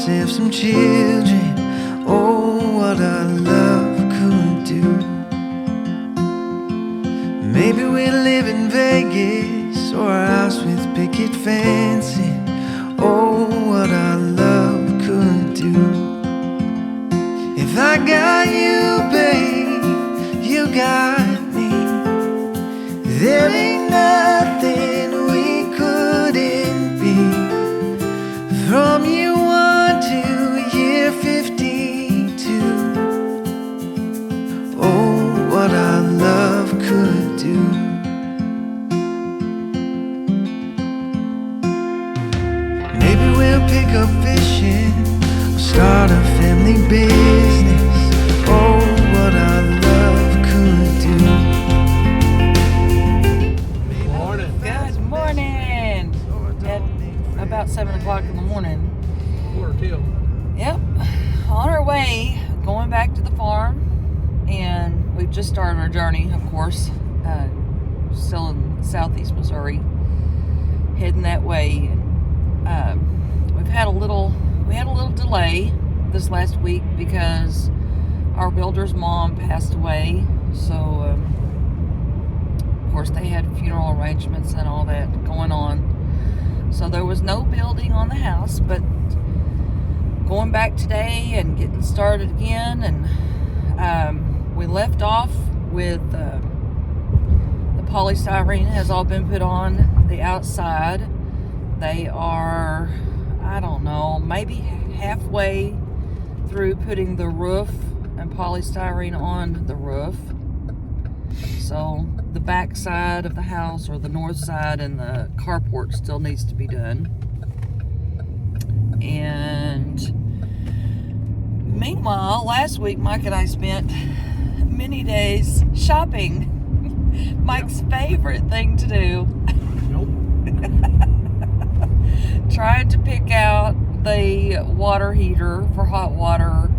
ourselves some children. Oh, what our love could do. Maybe we'll live in Vegas or a house with picket fencing. Oh, what our love could do. If I got you, babe, you got me. There ain't nothing we couldn't be. From year 1 to year 52. Oh, what our love could do. Maybe we'll pick up fishing, start a family business. Oh, what our love could do. Good morning. At about 7 o'clock in the morning. Quarter till. Yep. On our way, going back to the farm. And we've just started our journey, of course. Still in southeast Missouri. Heading that way. We had a little delay this last week because our builder's mom passed away. So, of course, they had funeral arrangements and all that going on. So there was no building on the house, but going back today and getting started again. And we left off with the polystyrene has all been put on the outside. They are, I don't know, maybe halfway through putting the roof and polystyrene on the roof. So the back side of the house, or the north side, and the carport still needs to be done. And meanwhile, last week Mike and I spent many days shopping. Mike's favorite thing to do. Nope. Trying to pick out the water heater for hot water,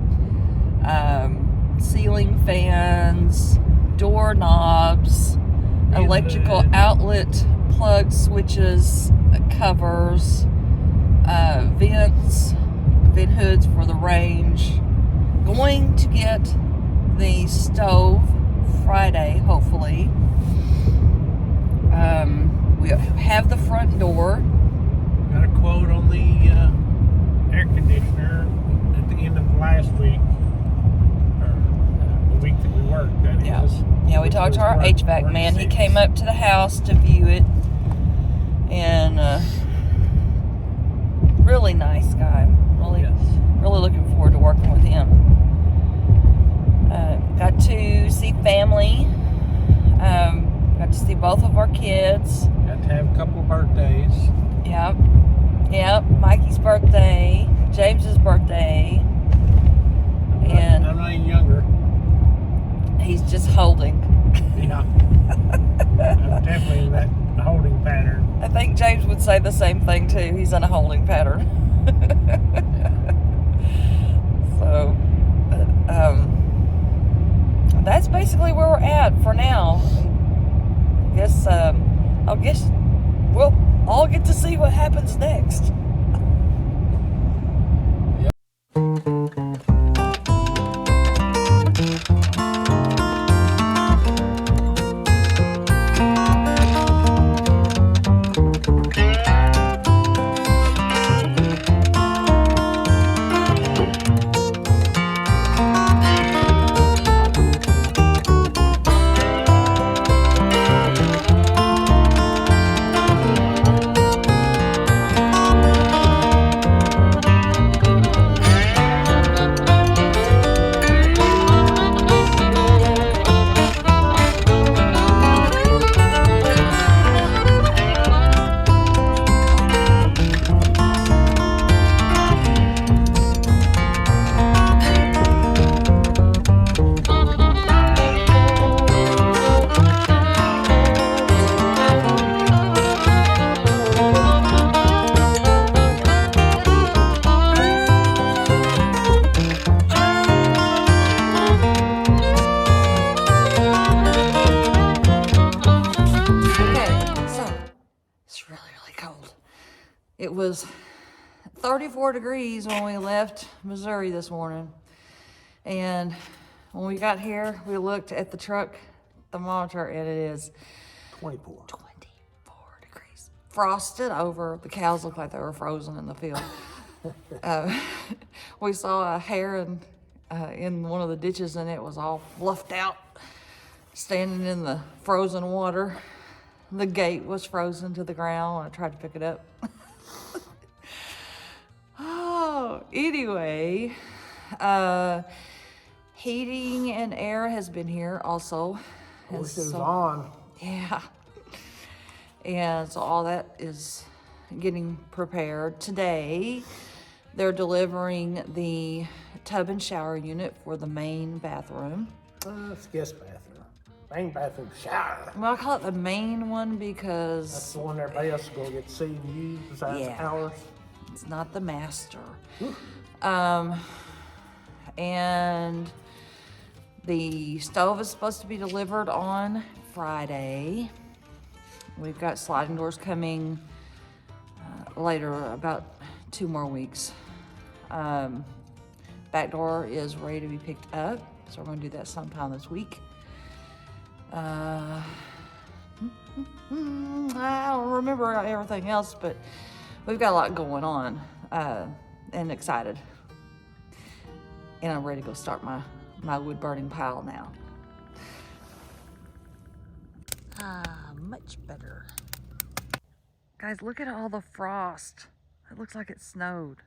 ceiling fans, door knobs, electrical outlet plug switches, covers, vent hoods for the range. Going to get the stove Friday, hopefully. We have the front door. Got a quote on the air conditioner at the end of last week, or the week that we worked, that Yeah. is. Yeah, we talked to our HVAC man. He came up to the house to view it. And really nice guy. Really looking forward to working with him. Got to see family. Got to see both of our kids. Got to have a couple of birthdays. Yep. Mikey's birthday, James's birthday, and I'm not even younger. he's just holding. Yeah. I'm definitely in that holding pattern. I think James would say the same thing too. He's in a holding pattern. So, that's basically where we're at for now. I guess we'll all get to see what happens next. 34 degrees when we left Missouri this morning. And when we got here, we looked at the truck thermometer and it is 24 degrees. Frosted over. The cows look like they were frozen in the field. We saw a heron in one of the ditches and it was all fluffed out, standing in the frozen water. The gate was frozen to the ground when I tried to pick it up. Oh, anyway, heating and air has been here also. Which is on. Yeah. And so all that is getting prepared. Today, they're delivering the tub and shower unit for the main bathroom. It's guest bathroom. Main bathroom shower. Well, I call it the main one because That's the one everybody else is going to get to see and use besides ours. It's not the master. And the stove is supposed to be delivered on Friday. We've got sliding doors coming later, about 2 more weeks. Back door is ready to be picked up, so we're going to do that sometime this week. I don't remember everything else, but we've got a lot going on, and excited. And I'm ready to go start my wood burning pile now. Much better. Guys, look at all the frost. It looks like it snowed.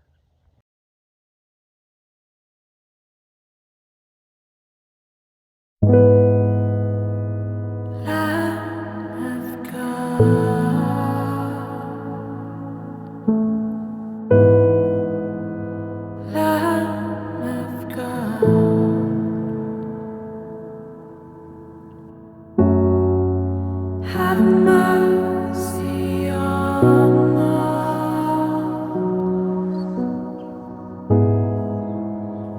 Have mercy on us.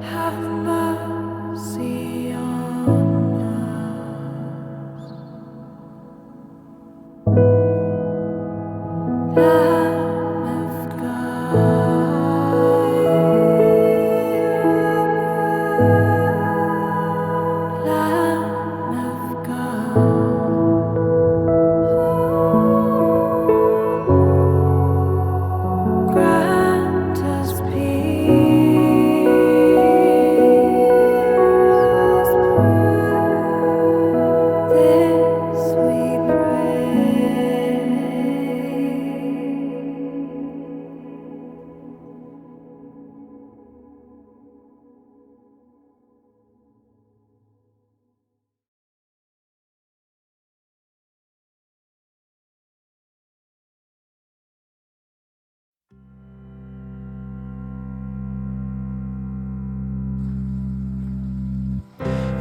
Have mercy on us. Lamb of God. Lamb of God. Grant us peace. This we pray.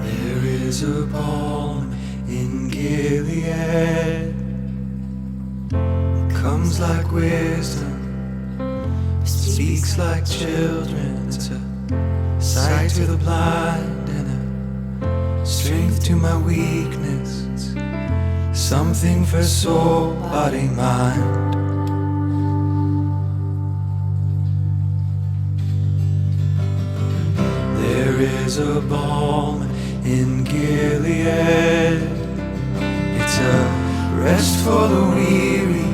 There is a balm in Gilead. It comes like wisdom, speaks like children. It's a sight to the blind and a strength to my weakness. It's something for soul, body, mind. There is a balm in Gilead. It's a rest for the weary,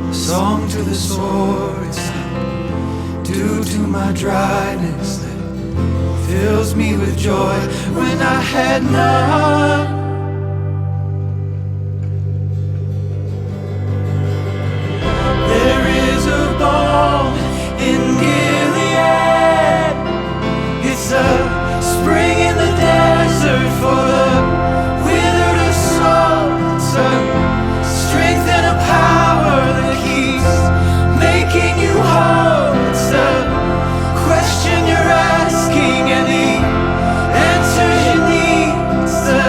a song to the sore. It's like dew to my dryness that fills me with joy when I had none. There is a balm in Gilead. It's a spring in the desert for the withered of soul. It's a strength and a power that keeps making you whole. It's a question you're asking and the answers you need. It's the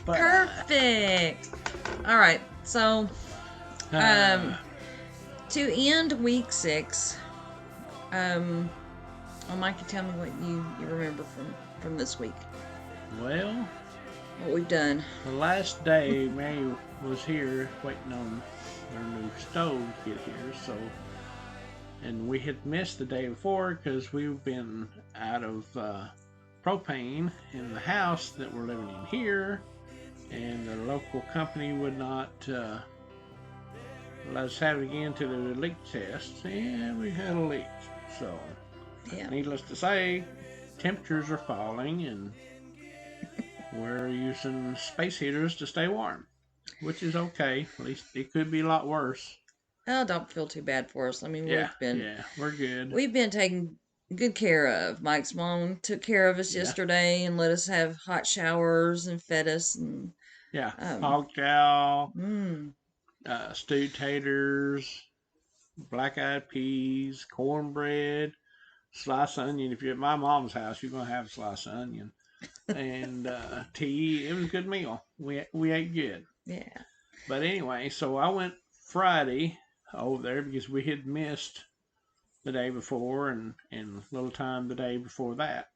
But, Perfect. All right. So, to end week 6, well, Mikey, tell me what you remember from this week. well, What we've done. the last day, Mary was here waiting on their new stove to get here, so, and we had missed the day before because we've been out of propane in the house that we're living in here, and the local company would not let us have it again to the leak test, and we had a leak. So, Yeah. needless to say, temperatures are falling, and we're using space heaters to stay warm, which is okay. At least it could be a lot worse. Oh, don't feel too bad for us. I mean, Yeah, we're good. we've been taken good care of. Mike's mom took care of us yesterday and let us have hot showers and fed us and hog jowl, mm, stewed taters, black-eyed peas, cornbread, sliced onion. If you're at my mom's house, you're gonna have sliced onion and tea. It was a good meal. We ate good. yeah. But anyway, so I went Friday over there because we had missed the day before and a little time the day before that.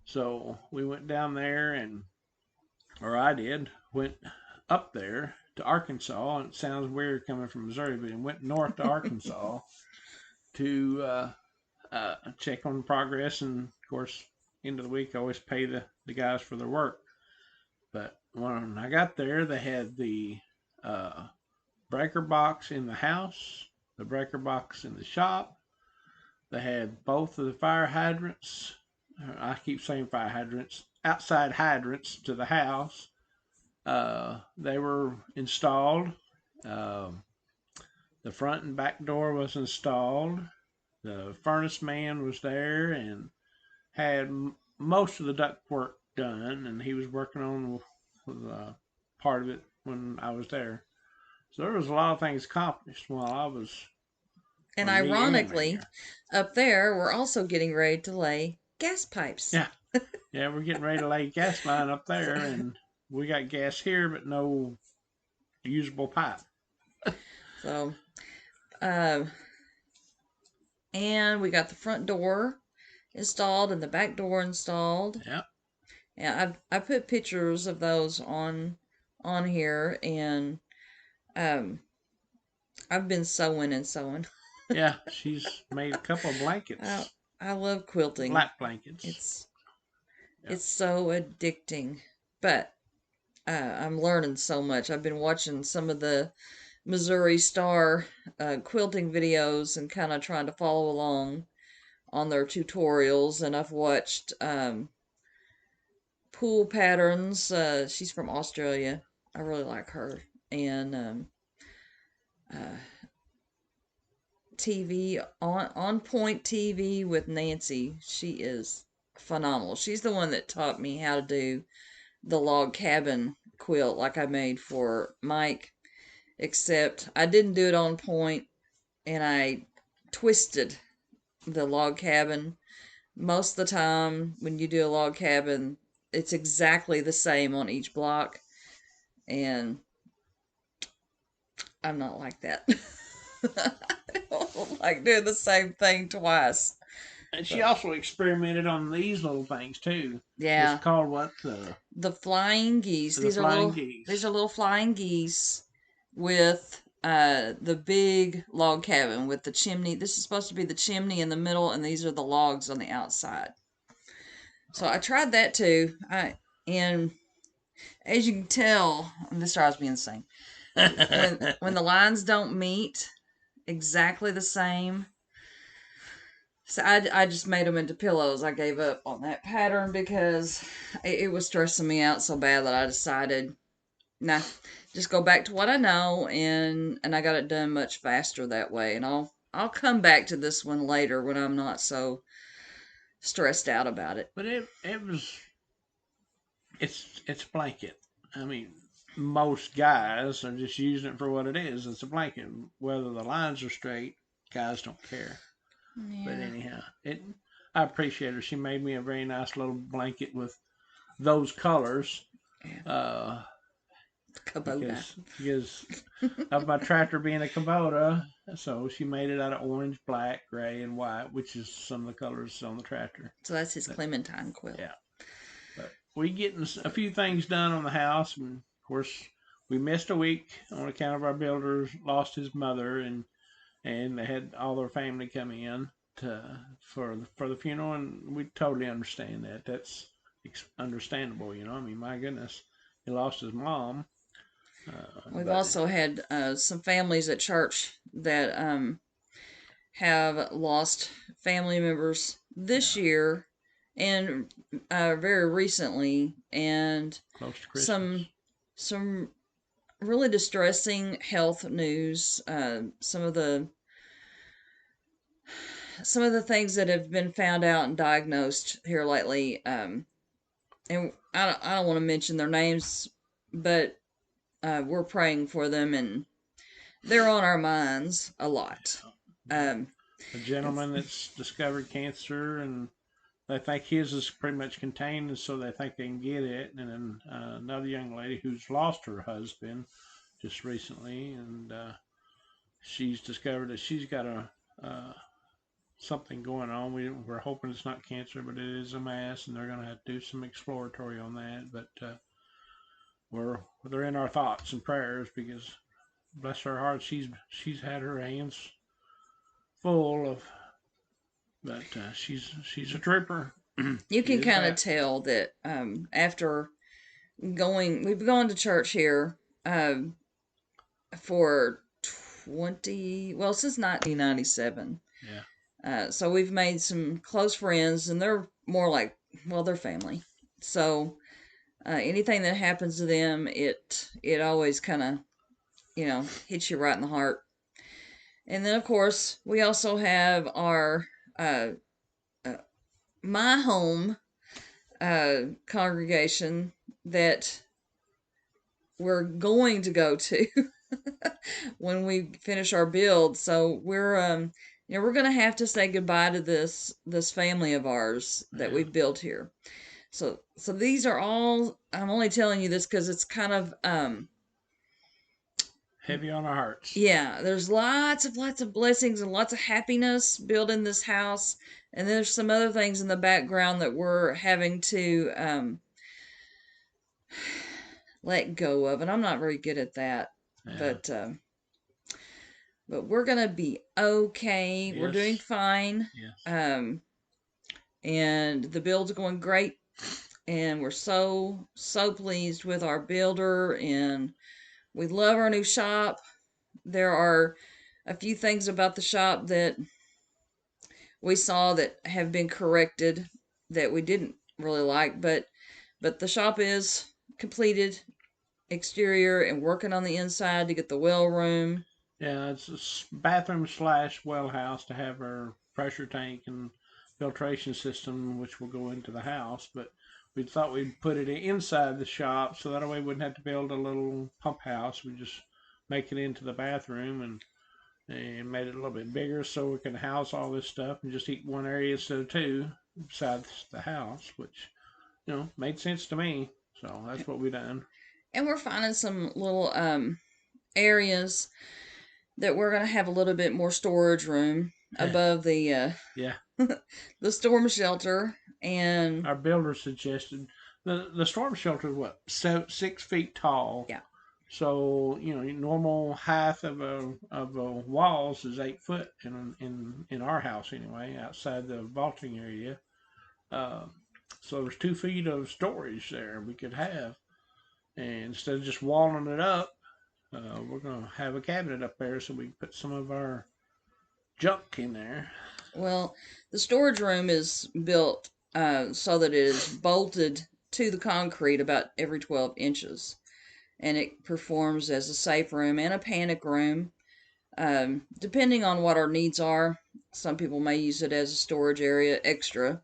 So we went down there or I went up there to Arkansas. And it sounds weird coming from Missouri, but it went north to Arkansas to check on progress. And of course, end of the week, I always pay the guys for their work. But when I got there, they had the breaker box in the house, the breaker box in the shop. They had both of the fire hydrants. I keep saying fire hydrants, outside hydrants to the house. They were installed. The front and back door was installed. The furnace man was there and had most of the duct work done, and he was working on part of it when I was there. So there was a lot of things accomplished while I was. And ironically, up there, we're also getting ready to lay gas pipes. Yeah. Yeah, we're getting ready to lay gas line up there, and we got gas here, but no usable pipe. So, and we got the front door installed and the back door installed. Yeah. Yeah, I put pictures of those on here, and I've been sewing and sewing. Yeah, she's made a couple of blankets. I love quilting. Lap blankets. It's so addicting, but I'm learning so much. I've been watching some of the Missouri Star quilting videos and kind of trying to follow along on their tutorials, and I've watched Pool Patterns. She's from Australia. I really like her. And TV on Point TV with Nancy. She is phenomenal. She's the one that taught me how to do the log cabin quilt like I made for Mike, except I didn't do it on point, and I twisted the log cabin. Most of the time when you do a log cabin, it's exactly the same on each block, and I'm not like that. I don't like doing the same thing twice. And she also experimented on these little things too. Yeah. It's called what? The flying geese. These are little flying geese with the big log cabin with the chimney. This is supposed to be the chimney in the middle, and these are the logs on the outside. So I tried that too. And as you can tell, this drives me insane. when the lines don't meet exactly the same, so I just made them into pillows. I gave up on that pattern because it was stressing me out so bad that I decided, nah, just go back to what I know, and I got it done much faster that way. And I'll come back to this one later when I'm not so stressed out about it. But it's a blanket. I mean, most guys are just using it for what it is. It's a blanket. Whether the lines are straight, guys don't care. Yeah. But anyhow, I appreciate her. She made me a very nice little blanket with those colors. Yeah. Uh, Kubota. because of my tractor being a Kubota, so she made it out of orange, black, gray, and white, which is some of the colors on the tractor. So that's his But, Clementine quilt. yeah, but we getting a few things done on the house, and of course we missed a week on account of our builder lost his mother, and they had all their family come in for the funeral, and we totally understand that. That's understandable, you know. I mean, my goodness, he lost his mom. We've But also had some families at church that have lost family members this year and very recently, and close to Christmas. some really distressing health news. Some of the things that have been found out and diagnosed here lately, and I don't want to mention their names, but we're praying for them, and they're on our minds a lot. A gentleman that's discovered cancer, and they think his is pretty much contained, and so they think they can get it. And then another young lady who's lost her husband just recently, and she's discovered that she's got a something going on. We're hoping it's not cancer, but it is a mass, and they're going to have to do some exploratory on that. But they're in our thoughts and prayers because bless her heart, she's had her hands full of, but she's a trooper. You can kind of tell that after we've gone to church here for since 1997. Yeah. So we've made some close friends, and they're more like, well, they're family. So anything that happens to them, it always kind of, hits you right in the heart. And then, of course, we also have our my home congregation that we're going to go to when we finish our build. So we're we're gonna have to say goodbye to this family of ours that we've built here. So these are all. I'm only telling you this because it's kind of heavy on our hearts. Yeah, there's lots of blessings and lots of happiness building this house, and there's some other things in the background that we're having to let go of, and I'm not very good at that. Yeah. But we're gonna be okay. Yes. We're doing fine. Yes. And the build's going great, and we're so pleased with our builder, and we love our new shop. There are a few things about the shop that we saw that have been corrected that we didn't really like, but the shop is completed, exterior, and working on the inside to get the well room. Yeah, it's a bathroom / well house to have our pressure tank and filtration system, which will go into the house. But we thought we'd put it inside the shop so that way we wouldn't have to build a little pump house. We just make it into the bathroom and made it a little bit bigger so we can house all this stuff and just heat one area instead of two besides the house, which made sense to me. So that's what we done. And we're finding some little areas that we're gonna have a little bit more storage room above the the storm shelter. And our builder suggested the storm shelter is what 6 feet tall. Yeah. So normal height of a walls is 8 foot in our house anyway, outside the vaulting area. So there's 2 feet of storage there we could have, and instead of just walling it up, we're gonna have a cabinet up there so we can put some of our junk in there. Well, the storage room is built so that it is bolted to the concrete about every 12 inches. And it performs as a safe room and a panic room, depending on what our needs are. Some people may use it as a storage area extra,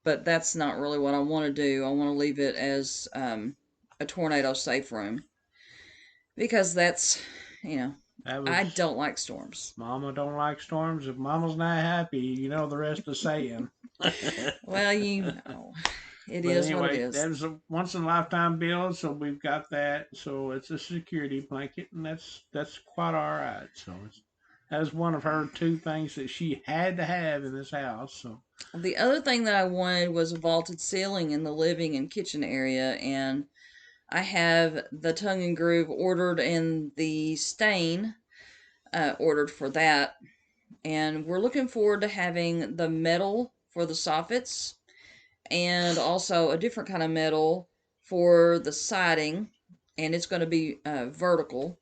but that's not really what I want to do. I want to leave it as a tornado safe room because that's, I don't like storms. Mama don't like storms. If Mama's not happy, the rest of the saying. Well, It But is what it anyway, is. that was a once in a lifetime build, so we've got that. So it's a security blanket, and that's quite all right. So that was one of her two things that she had to have in this house. So The other thing that I wanted was a vaulted ceiling in the living and kitchen area, and I have the tongue and groove ordered and the stain ordered for that. And we're looking forward to having the metal for the soffits and also a different kind of metal for the siding. And it's going to be vertical.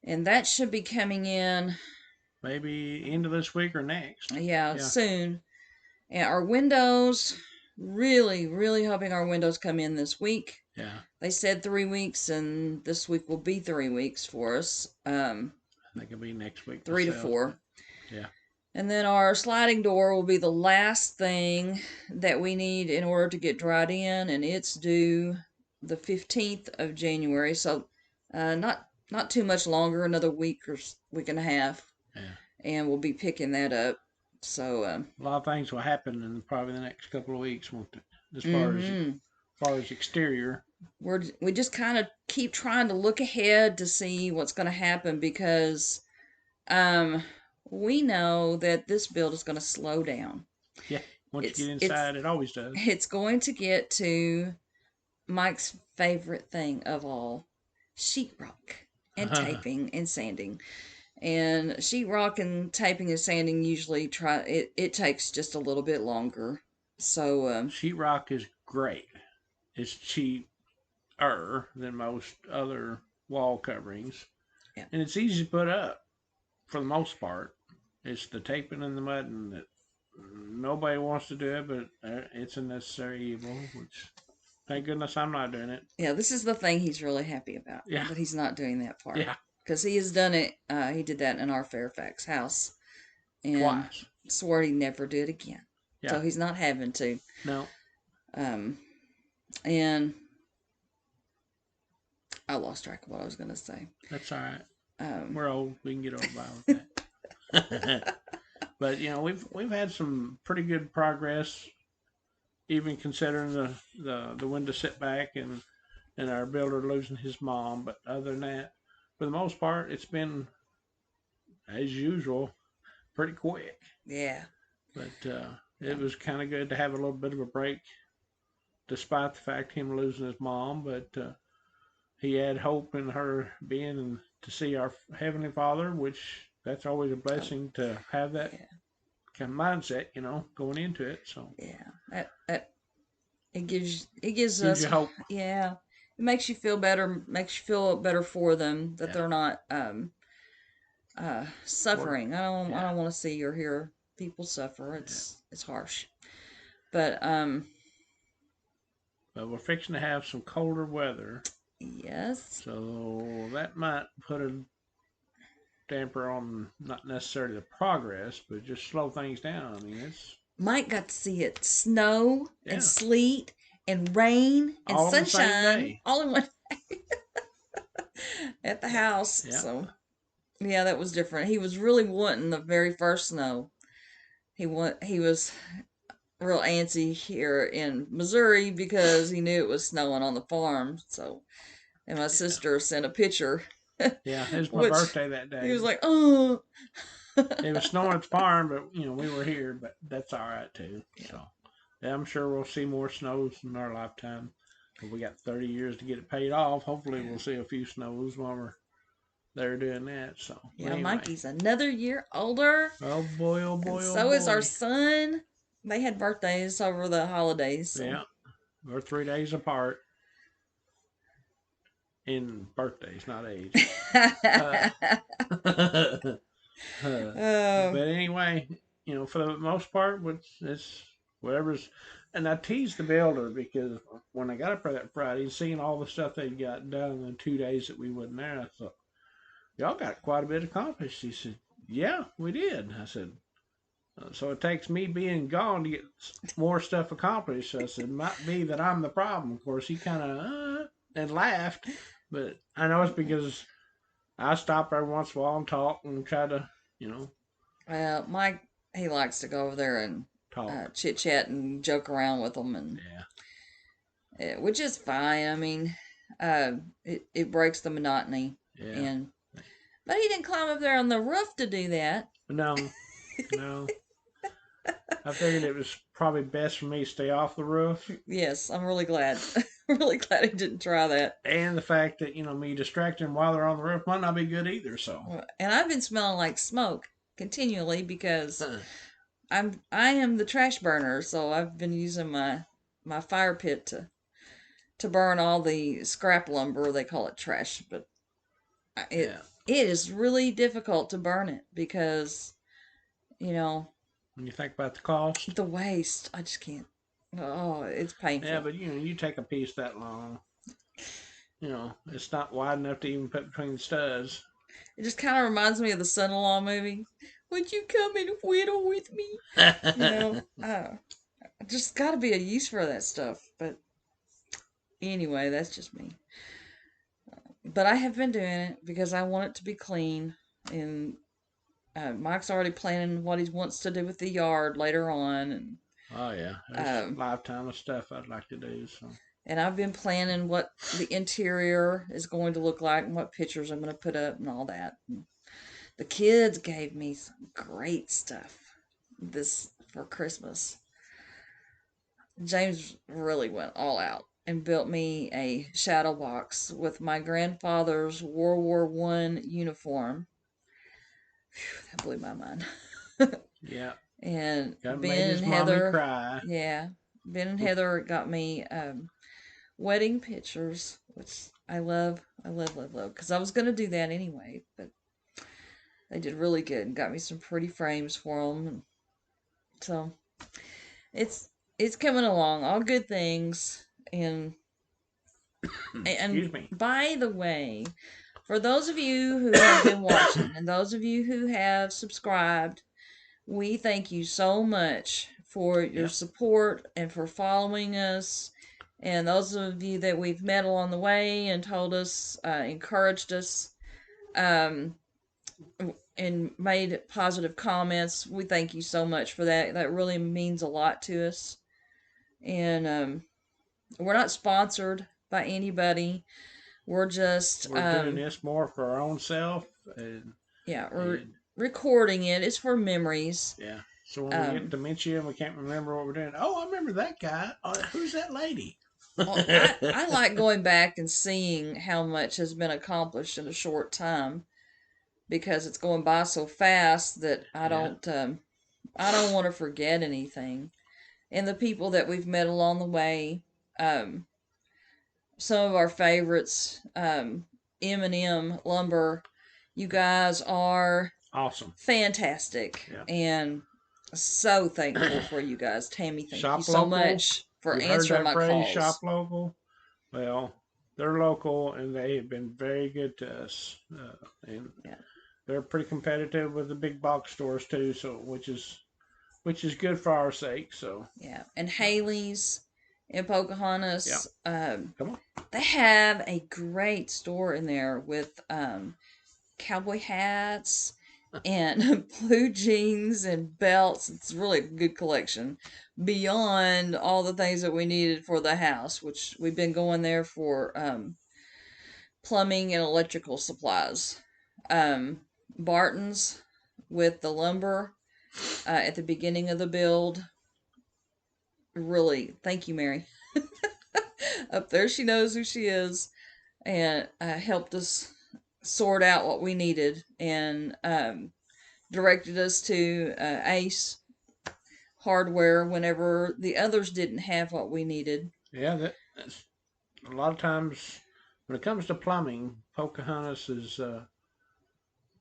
And that should be coming in, maybe end of this week or next. yeah, Yeah. soon. And our windows, really, really hoping our windows come in this week. Yeah. They said 3 weeks, and this week will be 3 weeks for us. I think it'll be next week. 3 to myself, 4. Yeah. And then our sliding door will be the last thing that we need in order to get dried in, and it's due the 15th of January. So, not too much longer, another week or week and a half, Yeah. and we'll be picking that up. So, A lot of things will happen in probably the next couple of weeks, won't it? As far as exterior. we just kind of keep trying to look ahead to see what's going to happen because we know that this build is going to slow down. Yeah. Once you get inside, it always does. It's going to get to Mike's favorite thing of all, sheetrock and taping and sanding. And sheetrock and taping and sanding usually it takes just a little bit longer. So sheetrock is great. It's cheaper than most other wall coverings, yeah. And it's easy to put up for the most part. It's the taping and the mudding that nobody wants to do it, but it's a necessary evil. Which, thank goodness, I'm not doing it. Yeah, this is the thing he's really happy about. Yeah, that he's not doing that part. Yeah, because he has done it. He did that in our Fairfax house, and twice. Swore he never did again. Yeah. So he's not having to. No. And I lost track of what I was going to say. That's all right. We're old. We can get over by with that. But we've had some pretty good progress, even considering the window setback and our builder losing his mom. But other than that, for the most part, it's been as usual, pretty quick. Yeah. But it was kind of good to have a little bit of a break, despite the fact him losing his mom. But he had hope in her being and to see our Heavenly Father, which that's always a blessing to have that kind of mindset, going into it. So yeah, it gives us you hope. Yeah, it makes you feel better. Makes you feel better for them that they're not suffering. I don't want to see or hear people suffer. It's harsh. But we're fixing to have some colder weather. Yes. So that might put a damper on not necessarily the progress, but just slow things down. I mean, it's Mike got to see it snow and sleet and rain and all sunshine all in one day at the house. Yeah. So yeah, that was different. He was really wanting the very first snow. He was real antsy here in Missouri because he knew it was snowing on the farm. So, and my sister sent a picture. Yeah, it was my birthday that day. He was like, "Oh." It was snowing at the farm, but we were here, but that's all right too. Yeah. So, yeah, I'm sure we'll see more snows in our lifetime. But we got 30 years to get it paid off. Hopefully, we'll see a few snows while we're there doing that. So, yeah, anyway. Mikey's another year older. Oh boy, oh boy, and oh so boy. is our son. They had birthdays over the holidays. So. Yeah, we're 3 days apart. In birthdays, not age. But anyway, for the most part, it's whatever's. And I teased the builder because when I got up there that Friday, seeing all the stuff they'd got done in the 2 days that we wasn't there, I thought, y'all got quite a bit accomplished. He said, yeah, we did. I said, so it takes me being gone to get more stuff accomplished. So I said, might be that I'm the problem. Of course, he kind of and laughed. But I know it's because I stop every once in a while and talk and try to, Well, Mike, he likes to go over there and talk. chit chat and joke around with them, and which is fine. I mean, it breaks the monotony. Yeah. But he didn't climb up there on the roof to do that. No, no. I figured it was probably best for me to stay off the roof. Yes, I'm really glad. I'm really glad he didn't try that. And the fact that, me distracting them while they're on the roof might not be good either, so. And I've been smelling like smoke continually because I am the trash burner, so I've been using my fire pit to burn all the scrap lumber. They call it trash, but it is really difficult to burn it because, when you think about the cost, the waste, I just can't. Oh, it's painful. Yeah, but you take a piece that long, it's not wide enough to even put between the studs. It just kind of reminds me of the Son-in-Law movie. Would you come and whittle with me? Just got to be a use for that stuff. But anyway, that's just me. But I have been doing it because I want it to be clean. And Mike's already planning what he wants to do with the yard later on. And oh yeah, there's a lifetime of stuff I'd like to do. So. And I've been planning what the interior is going to look like and what pictures I'm going to put up and all that. And the kids gave me some great stuff this for Christmas. James really went all out and built me a shadow box with my grandfather's World War I uniform. Whew, that blew my mind. Yeah. And Got Ben his and Heather, mommy cry. yeah, Ben and Heather got me wedding pictures, which I love, because I was gonna do that anyway, but they did really good and got me some pretty frames for them. And so it's coming along, all good things. And Excuse me. By the way, for those of you who have been watching and those of you who have subscribed, we thank you so much for your support and for following us. And those of you that we've met along the way and told us, encouraged us, and made positive comments, we thank you so much for that. That really means a lot to us. And we're not sponsored by anybody. We're just doing this more for our own self. We're recording it. It's for memories. Yeah. So when we get dementia and we can't remember what we're doing, oh, I remember that guy. Who's that lady? Well, I like going back and seeing how much has been accomplished in a short time, because it's going by so fast that I don't want to forget anything. And the people that we've met along the way, some of our favorites, M&M Lumber, you guys are awesome, fantastic, and so thankful for you guys. Tammy, thank you so much for answering my calls. Shop local. Well, they're local and they have been very good to us, and they're pretty competitive with the big box stores too. So which is good for our sake. So and Haley's in Pocahontas. Come on. They have a great store in there with cowboy hats and blue jeans and belts. It's really a good collection beyond all the things that we needed for the house, which we've been going there for plumbing and electrical supplies. Barton's with the lumber at the beginning of the build. Really, thank you, Mary. Up there, she knows who she is, and helped us sort out what we needed, and directed us to Ace Hardware whenever the others didn't have what we needed. Yeah, that's a lot of times when it comes to plumbing, Pocahontas is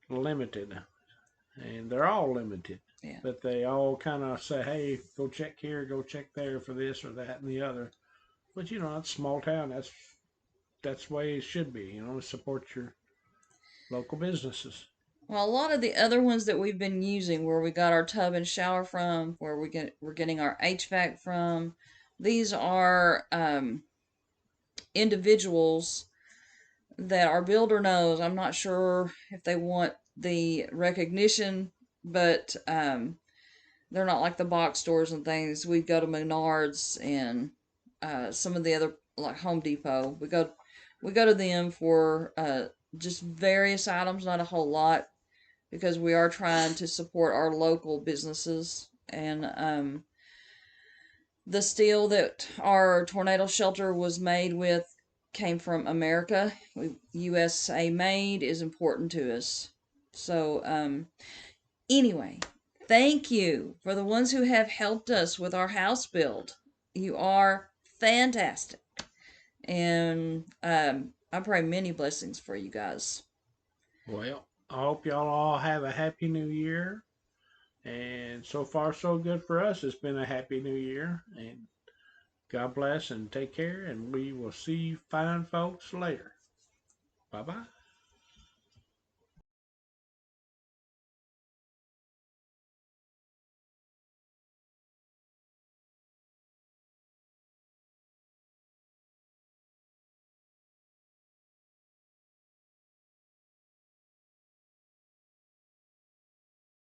limited, and they're all limited. Yeah. But they all kind of say, hey, go check here, go check there for this or that and the other. But, it's a small town. That's the way it should be, support your local businesses. Well, a lot of the other ones that we've been using, where we got our tub and shower from, where we're getting our HVAC from, these are individuals that our builder knows. I'm not sure if they want the recognition, but they're not like the box stores and things. We go to Menards and some of the other, like Home Depot. We go to them for just various items, not a whole lot, because we are trying to support our local businesses. And the steel that our tornado shelter was made with came from America. USA made is important to us. So anyway, thank you for the ones who have helped us with our house build. You are fantastic. And I pray many blessings for you guys. Well, I hope y'all all have a happy new year. And so far, so good for us. It's been a happy new year. And God bless and take care. And we will see you fine folks later. Bye bye.